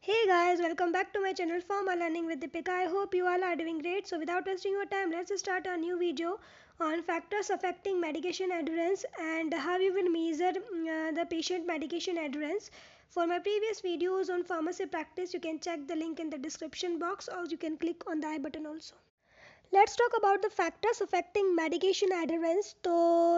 Hey guys, welcome back to my channel Pharma Learning with Deepika. I hope you all are doing great. So without wasting your time, let's start a new video on factors affecting medication adherence and how you will measure the patient medication adherence. For my previous videos on pharmacy practice, you can check the link in the description box or you can click on the I button also. Let's talk about the factors affecting medication adherence. तो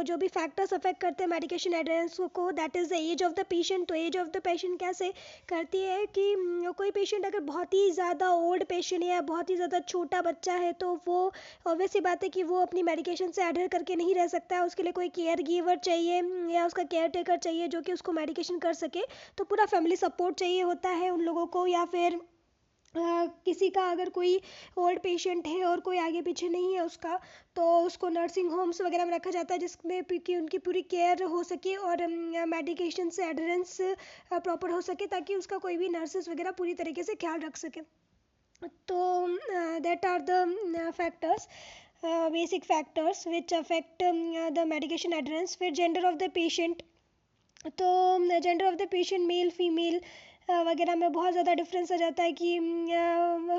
जो भी factors affect करते हैं medication adherence को, that is the age of the patient. तो age of the patient कैसे करती है कि कोई पेशेंट अगर बहुत ही ज़्यादा ओल्ड पेशेंट है या बहुत ही ज़्यादा छोटा बच्चा है तो वो ऑब्वियस सी बात है कि वो अपनी मेडिकेशन से एडहेर करके नहीं रह सकता है। उसके लिए कोई केयर गिवर चाहिए या उसका केयर टेकर चाहिए जो कि उसको मेडिकेशन कर सके। तो पूरा फैमिली सपोर्ट चाहिए होता है उन लोगों को, या फिर किसी का अगर कोई ओल्ड पेशेंट है और कोई आगे पीछे नहीं है उसका, तो उसको नर्सिंग होम्स वगैरह में रखा जाता है जिसमें कि उनकी पूरी केयर हो सके और मेडिकेशन से एडहेरेंस प्रॉपर हो सके ताकि उसका कोई भी नर्सेस वगैरह पूरी तरीके से ख्याल रख सके। तो that are the factors, basic factors which affect the medication adherence. फिर जेंडर ऑफ द पेशेंट, तो gender of the patient male female वगैरह में बहुत ज़्यादा डिफरेंस आ जाता है कि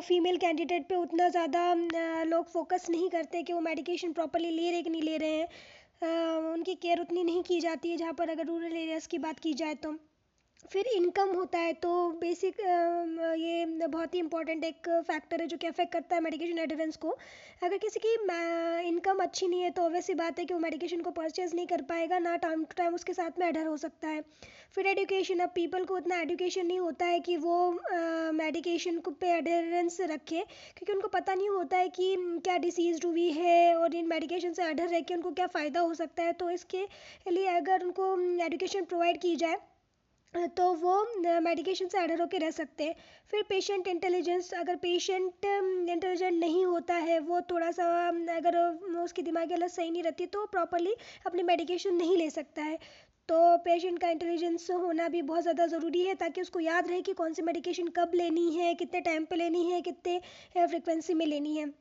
फ़ीमेल कैंडिडेट पे उतना ज़्यादा लोग फोकस नहीं करते कि वो मेडिकेशन प्रॉपरली ले रहे कि नहीं ले रहे हैं। उनकी केयर उतनी नहीं की जाती है जहाँ पर अगर रूरल एरियाज़ की बात की जाए तो। फिर इनकम होता है, तो बेसिक ये बहुत ही इंपॉर्टेंट एक फैक्टर है जो कि अफेक्ट करता है मेडिकेशन एडहेरेंस को। अगर किसी की इनकम अच्छी नहीं है तो ऑब्वियसली बात है कि वो मेडिकेशन को परचेज नहीं कर पाएगा, ना टाइम टू टाइम उसके साथ में एडहेर हो सकता है। फिर एजुकेशन, अब पीपल को उतना एजुकेशन नहीं होता है कि वो मेडिकेशन को पे एडहेरेंस रखे, क्योंकि उनको पता नहीं होता है कि क्या डिसीज़ हुई है और इन मेडिकेशन से एडहेर रह के उनको क्या फ़ायदा हो सकता है। तो इसके लिए अगर उनको एजुकेशन प्रोवाइड की जाए तो वो मेडिकेशन से एडहेर होकर रह सकते हैं। फिर पेशेंट इंटेलिजेंस, अगर पेशेंट इंटेलिजेंट नहीं होता है, वो थोड़ा सा अगर उसकी दिमागी हालत सही नहीं रहती तो प्रॉपरली अपनी मेडिकेशन नहीं ले सकता है। तो पेशेंट का इंटेलिजेंस होना भी बहुत ज़्यादा ज़रूरी है ताकि उसको याद रहे कि कौन सी मेडिकेशन कब लेनी है, कितने टाइम पे लेनी है, कितने फ्रिक्वेंसी में लेनी है।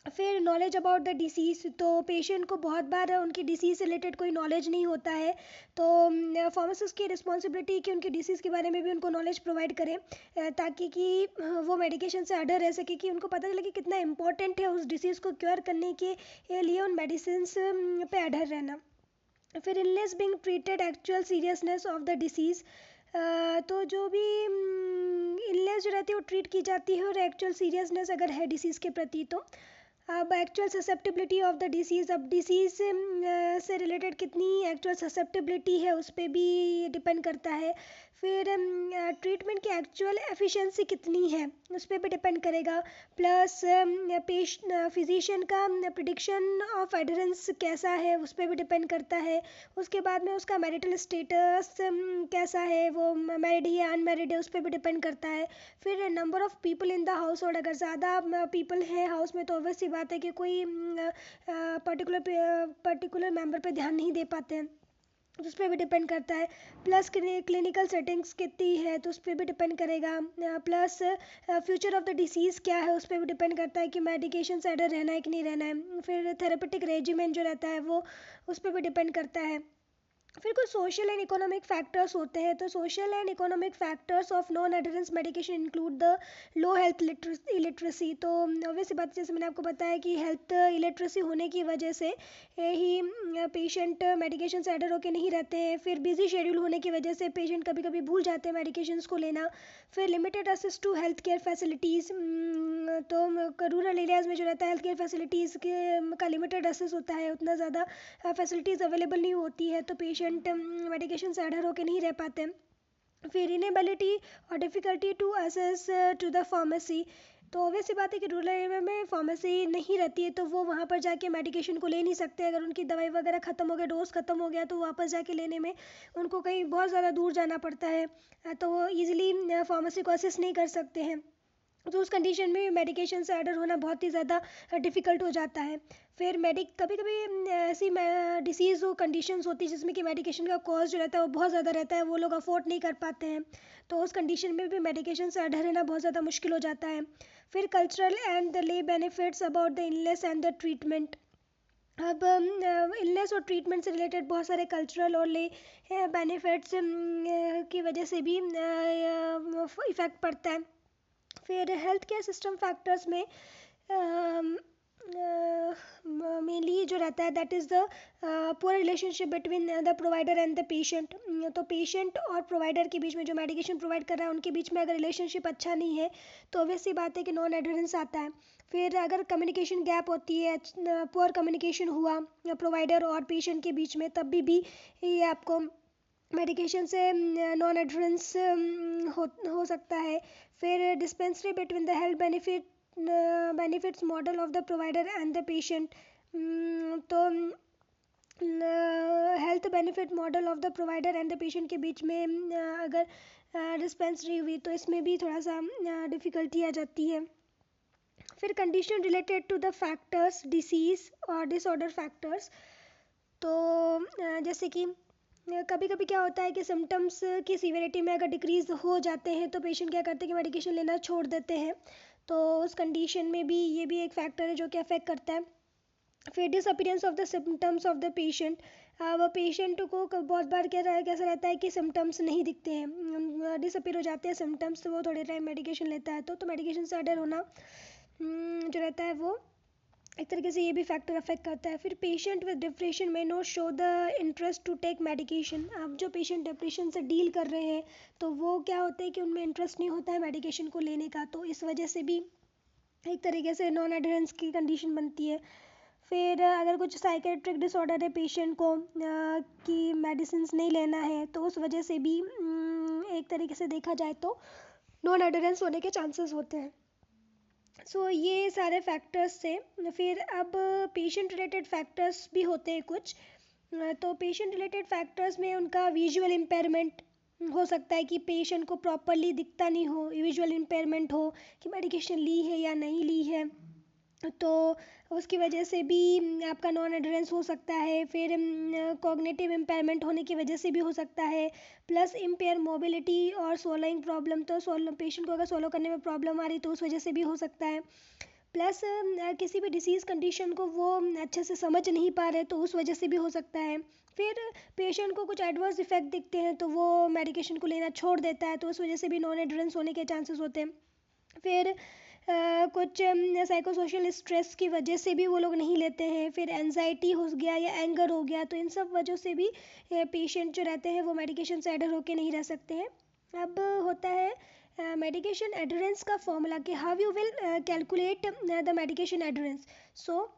फिर नॉलेज अबाउट द डिसीज़, तो पेशेंट को बहुत बार उनकी डिसीज़ से रिलेटेड कोई नॉलेज नहीं होता है, तो फार्मासिस्ट की रिस्पॉन्सिबिलिटी कि उनकी डिसीज़ के बारे में भी उनको नॉलेज प्रोवाइड करें ताकि कि वो मेडिकेशन से एडहेर रह सके, कि उनको पता चले कि कितना इंपॉर्टेंट है उस डिसीज़ को क्योर करने के लिए उन मेडिसिन पे एडहेर रहना। फिर illness being treated actual seriousness of the disease, तो जो भी इलनेस जो रहती है वो ट्रीट की जाती है और एक्चुअल सीरियसनेस अगर है डिसीज़ के प्रति तो। अब actual susceptibility of the disease, अब डिसीज़ से रिलेटेड कितनी एक्चुअल ससेप्टिबिलिटी है उस पर भी डिपेंड करता है। फिर ट्रीटमेंट की एक्चुअल एफिशिएंसी कितनी है उस पर भी डिपेंड करेगा। प्लस फिजिशियन का प्रिडिक्शन ऑफ एडहेरेंस कैसा है उस पर भी डिपेंड करता है। उसके बाद में उसका मैरिटल स्टेटस कैसा है, वो मैरिड है या अनमैरिड है, उस पर भी डिपेंड करता है। फिर number of people in the house hold, अगर ज़्यादा पीपल हैं हाउस में तो ऑब्वियस सी बात है कि कोई पर्टिकुलर मेंबर पे ध्यान नहीं दे पाते हैं, तो उस पर भी डिपेंड करता है। प्लस क्लिनिकल सेटिंग्स कितनी है तो उस पर भी डिपेंड करेगा। Plus future of the disease क्या है उस पर भी डिपेंड करता है कि मेडिकेशन से एडहेर रहना है कि नहीं रहना है। फिर थेरेपेटिक रेजिमेंट जो रहता है वो उस पर भी डिपेंड करता है। फिर कुछ सोशल एंड इकोनॉमिक फैक्टर्स होते हैं, तो social and economic factors of non adherence medication include the low health illiteracy. तो ऑब्वियसली बात, जैसे मैंने आपको बताया कि हेल्थ इलिटरेसी होने की वजह से ही पेशेंट मेडिकेशन से एडहेर होकर नहीं रहते हैं। फिर बिजी शेड्यूल होने की वजह से पेशेंट कभी कभी भूल जाते हैं मेडिकेशंस को लेना। फिर limited access to health care facilities, तो रूरल एरियाज़ में जो रहता है हेल्थ केयर फैसिलिटीज़ का लिमिटेड एक्सेस होता है, उतना ज़्यादा फैसिलिटीज़ अवेलेबल नहीं होती है, तो पेशेंट मेडिकेशन से एडहेर होकर नहीं रह पाते। फिर इनेबिलिटी और difficulty to access to the pharmacy, तो ऑब्वियस बात है कि रूरल एरिया में फार्मेसी नहीं रहती है तो वो वहाँ पर जाके मेडिकेशन को ले नहीं सकते। अगर उनकी दवाई वगैरह ख़त्म हो गया, डोज ख़त्म हो गया, तो वापस जाके लेने में उनको कहीं बहुत ज़्यादा दूर जाना पड़ता है, तो वो ईज़िली फार्मेसी को असेस नहीं कर सकते हैं। तो उस कंडीशन में मेडिकेशन से एडहेर होना बहुत ही ज़्यादा डिफ़िकल्ट हो जाता है। फिर कभी कभी ऐसी डिसीज़ हो, कंडीशंस होती है जिसमें कि मेडिकेशन का कॉस्ट जो रहता है वो बहुत ज़्यादा रहता है, वो लोग अफोर्ड नहीं कर पाते हैं, तो उस कंडीशन में भी मेडिकेशन से एडहेर रहना बहुत ज़्यादा मुश्किल हो जाता है। फिर कल्चरल एंड द ले benefits about the illness and the treatment, अब इलनेस और ट्रीटमेंट से रिलेटेड बहुत सारे कल्चरल और बेनिफिट्स की वजह से भी इफ़ेक्ट पड़ता है। फिर हेल्थ केयर सिस्टम फैक्टर्स में मेनली जो रहता है that is the poor relationship between the provider and the patient. तो पेशेंट और प्रोवाइडर के बीच में, जो मेडिकेशन प्रोवाइड कर रहा है उनके बीच में अगर रिलेशनशिप अच्छा नहीं है तो ऑब्वियस सी बात है कि नॉन एडहेरेंस आता है। फिर अगर कम्युनिकेशन गैप होती है, पुअर कम्युनिकेशन हुआ प्रोवाइडर और पेशेंट के बीच में, तब भी ये आपको मेडिकेशन से नॉन एडहेरेंस हो सकता है। फिर dispensary between the health benefits model of the provider and the patient. तो health benefit model of the provider and the patient के बीच में अगर डिस्पेंसरी हुई तो इसमें भी थोड़ा सा डिफ़िकल्टी आ जाती है। फिर condition related to the factors, disease और डिसऑर्डर फैक्टर्स। तो जैसे कि कभी कभी क्या होता है कि सिम्टम्स की सीवियरिटी में अगर डिक्रीज़ हो जाते हैं तो पेशेंट क्या करते हैं कि मेडिकेशन लेना छोड़ देते हैं। तो उस कंडीशन में भी ये भी एक फैक्टर है जो कि अफेक्ट करता है। फिर disappearance of the symptoms of the patient. अब पेशेंट को बहुत बार कैसा रहता है कि सिम्टम्स नहीं दिखते हैं, डिसअपीयर हो जाते हैं सिम्टम्स, तो वो थोड़े टाइम मेडिकेशन लेता है तो मेडिकेशन से अडर होना जो रहता है वो एक तरीके से ये भी फैक्टर अफेक्ट करता है। फिर patient with depression may not show the interest to take medication. अब जो पेशेंट डिप्रेशन से डील कर रहे हैं तो वो क्या होता है कि उनमें इंटरेस्ट नहीं होता है मेडिकेशन को लेने का, तो इस वजह से भी एक तरीके से नॉन एडहेरेंस की कंडीशन बनती है। फिर अगर कुछ साइकेट्रिक डिसऑर्डर है पेशेंट को कि मेडिसिन नहीं लेना है तो उस वजह से भी एक तरीके से देखा जाए तो नॉन एडहेरेंस होने के चांसेस होते हैं। सो ये सारे फैक्टर्स से फिर अब पेशेंट रिलेटेड फैक्टर्स भी होते हैं कुछ। तो पेशेंट रिलेटेड फैक्टर्स में उनका विजुअल इम्पेयरमेंट हो सकता है कि पेशेंट को प्रॉपरली दिखता नहीं हो, विजुअल इम्पेयरमेंट हो कि मेडिकेशन ली है या नहीं ली है, तो उसकी वजह से भी आपका नॉन एडहेरेंस हो सकता है। फिर कॉग्निटिव इम्पेयरमेंट होने की वजह से भी हो सकता है, प्लस इम्पेयर मोबिलिटी और सोलोइंग प्रॉब्लम, तो पेशेंट को अगर सोलो करने में प्रॉब्लम आ रही तो उस वजह से भी हो सकता है। प्लस किसी भी डिसीज़ कंडीशन को वो अच्छे से समझ नहीं पा रहे तो उस वजह से भी हो सकता है। फिर पेशेंट को कुछ एडवर्स इफेक्ट दिखते हैं तो वो मेडिकेशन को लेना छोड़ देता है, तो उस वजह से भी नॉन एडहेरेंस होने के चांसेस होते हैं। फिर कुछ साइको सोशल स्ट्रेस की वजह से भी वो लोग नहीं लेते हैं। फिर एंजाइटी हो गया या एंगर हो गया, तो इन सब वजह से भी पेशेंट जो रहते हैं वो मेडिकेशन से एडर होके नहीं रह सकते हैं। अब होता है मेडिकेशन एडरेंस का फॉर्मूला कि how you will calculate the medication adherence. So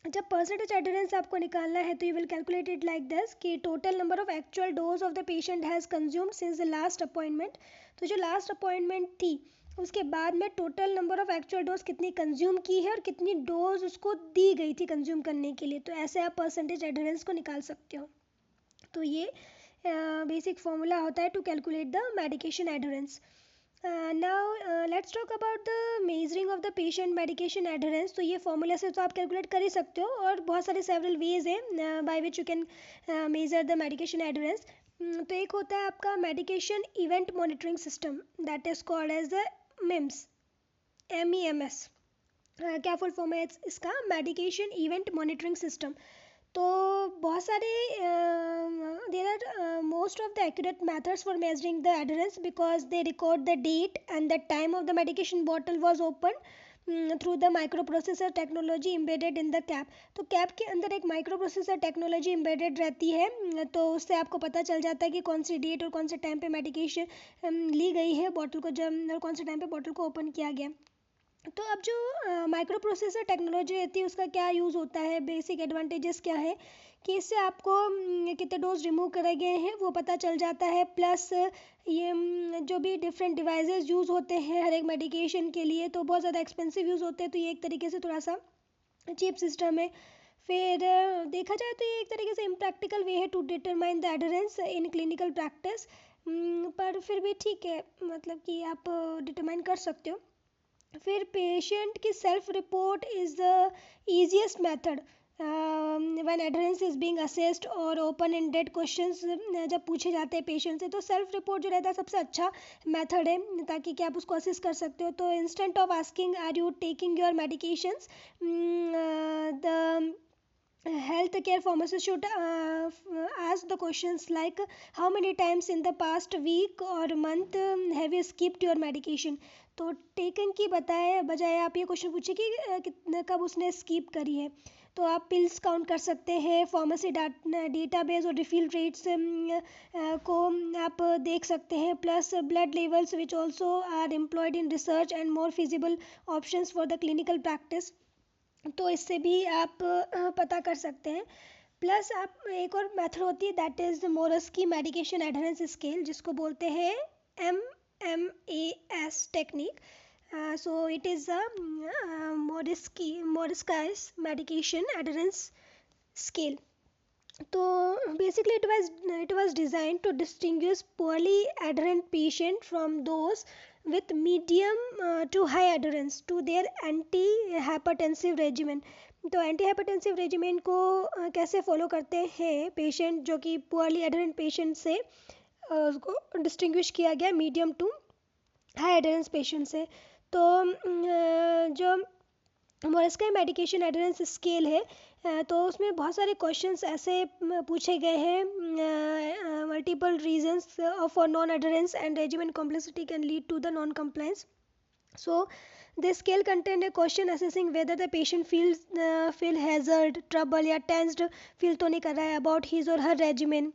जब परसेंटेज एडरेंस आपको निकालना है तो you will calculate it like this कि total number of actual dose of the patient has consumed since the last appointment. तो जो last appointment थी उसके बाद में total number of actual dose कितनी कंज्यूम की है और कितनी डोज उसको दी गई थी कंज्यूम करने के लिए, तो ऐसे आप परसेंटेज एडरेंस को निकाल सकते हो। तो ये बेसिक फॉर्मूला होता है to calculate the medication adherence. Now let's talk about the measuring of the patient medication adherence. तो ये फॉर्मूला से तो आप कैलकुलेट कर ही सकते हो और बहुत सारे सेवरल वेज हैं by which you can measure the medication adherence. तो एक होता है आपका medication event monitoring system that is called as the MEMS, MEMS। क्या फुल फॉर्म है इसका? Medication event monitoring system. तो बहुत सारे there are most of the accurate methods for measuring the adherence because they record the date and the time of the medication bottle was open through the micro processor technology embedded in the cap. तो cap के अंदर एक micro processor technology embedded रहती है, तो उससे आपको पता चल जाता है कि कौन सी डेट और कौन से टाइम पे मेडिकेशन ली गई है बॉटल को, जब और कौन से टाइम पे बॉटल को ओपन किया गया। तो अब जो माइक्रो प्रोसेसर टेक्नोलॉजी रहती है उसका क्या यूज़ होता है, बेसिक एडवांटेजेस क्या है कि इससे आपको कितने डोज रिमूव करे गए हैं वो पता चल जाता है। प्लस ये जो भी डिफरेंट डिवाइसेस यूज़ होते हैं हर एक मेडिकेशन के लिए तो बहुत ज़्यादा एक्सपेंसिव यूज़ होते हैं, तो ये एक तरीके से थोड़ा सा चीप सिस्टम है। फिर देखा जाए तो ये एक तरीके से इम्प्रैक्टिकल वे है to determine the adherence in clinical practice, पर फिर भी ठीक है, मतलब कि आप डिटरमाइन कर सकते हो। फिर पेशेंट की self report is the easiest method when adherence is being assessed और ओपन एंडेड क्वेश्चंस जब पूछे जाते हैं पेशेंट से, तो सेल्फ रिपोर्ट जो रहता है सबसे अच्छा मेथड है ताकि कि आप उसको असेस कर सकते हो। तो instead of asking are you taking your medications, the healthcare pharmacist should ask the questions like how many times in the past week or month have you skipped your medication. तो taken की बजाय आप ये question पूछिए कि कितने कब उसने स्किप करी है. तो आप पिल्स काउंट कर सकते हैं, फार्मेसी डेटाबेस और रिफिल रेट्स को आप देख सकते हैं, plus blood levels which also are employed in research and more feasible options for the clinical practice. तो इससे भी आप पता कर सकते हैं. प्लस आप एक और मेथड होती है that is Morisky medication adherence scale, जिसको बोलते हैं MMAS technique. So it is a Morisky's medication adherence scale. तो basically it was designed to distinguish poorly adherent patient from those with medium to high adherence to their anti-hypertensive regimen. तो anti hypertensive regiment को कैसे follow करते हैं patient जो कि poorly एडरेंट patient से, उसको डिस्टिंग्विश किया गया मीडियम टू हाई एडरेंस पेशेंट से. तो जो मोरस्काई मेडिकेशन एडरेंस स्केल है, तो उसमें बहुत सारे क्वेश्चंस ऐसे पूछे गए हैं. Multiple reasons for non adherence and regiment complexity can lead to the non compliance. So the scale contained a question assessing whether the patient feel hazard, trouble या tensed feel तो नहीं कर रहा है about his or her regimen.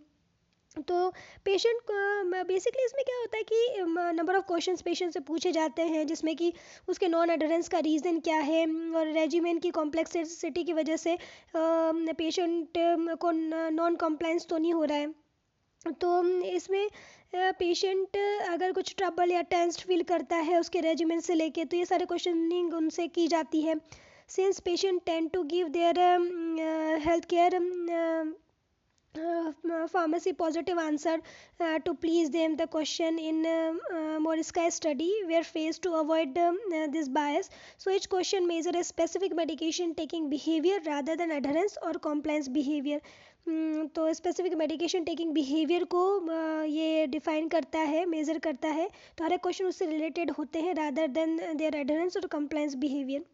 तो patient को basically इसमें क्या होता है कि नंबर ऑफ़ क्वेश्चंस पेशेंट से पूछे जाते हैं, जिसमें कि उसके नॉन एडरेंस का रीज़न क्या है और रेजिमेंट की कॉम्प्लेक्सिटी की वजह से पेशेंट को नॉन कंप्लायंस तो नहीं हो रहा है. तो इसमें पेशेंट अगर कुछ ट्रबल या टेंस्ड फील करता है उसके रेजिमेंट से लेके, तो ये सारे क्वेश्चनिंग उनसे की जाती है. Since patient tend to give their health care pharmacy positive answer to please them, the question in Morisca study were faced to avoid this bias. So each question measure a specific medication taking behavior rather than adherence or compliance behavior. तो specific medication taking behaviour को ये define करता है, measure करता है. तो हर एक question उससे रिलेटेड होते हैं रादर देन देयर एडहेरेंस और compliance behaviour.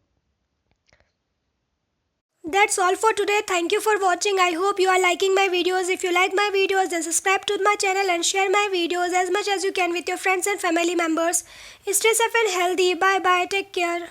That's all for today. Thank you for watching. I hope you are liking my videos. If you like my videos, then subscribe to my channel and share my videos as much as you can with your friends and family members. Stay safe and healthy. Bye bye. Take care.